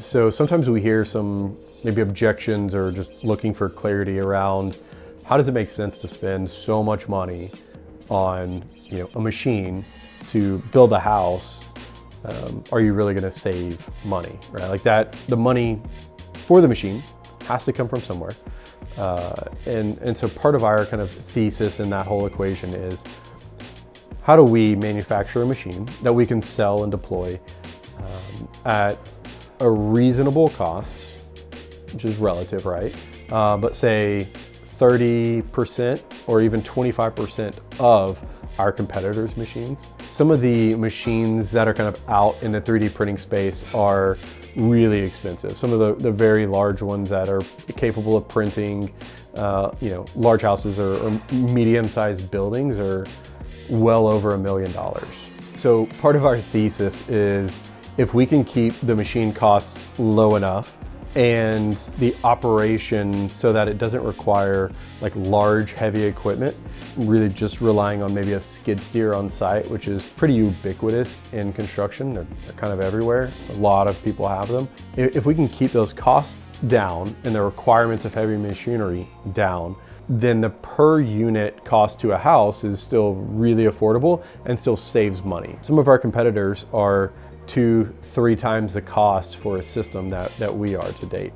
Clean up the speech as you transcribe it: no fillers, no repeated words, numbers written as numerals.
So sometimes we hear some maybe objections or just looking for clarity around how does it make sense to spend so much money on a machine to build a house? Are you really going to save money, right? Like that, the money for the machine has to come from somewhere. And so part of our kind of thesis in that whole equation is how do we manufacture a machine that we can sell and deploy at a reasonable cost, which is relative, right? But say 30% or even 25% of our competitors' machines. Some of the machines that are kind of out in the 3D printing space are really expensive. Some of the very large ones that are capable of printing, large houses or medium-sized buildings are well over $1 million. So part of our thesis is if we can keep the machine costs low enough and the operation so that it doesn't require like large heavy equipment, really just relying on maybe a skid steer on site, which is pretty ubiquitous in construction. They're kind of everywhere. A lot of people have them. If we can keep those costs down and the requirements of heavy machinery down, then the per unit cost to a house is still really affordable and still saves money. Some of our competitors are 2-3 times the cost for a system that we are to date.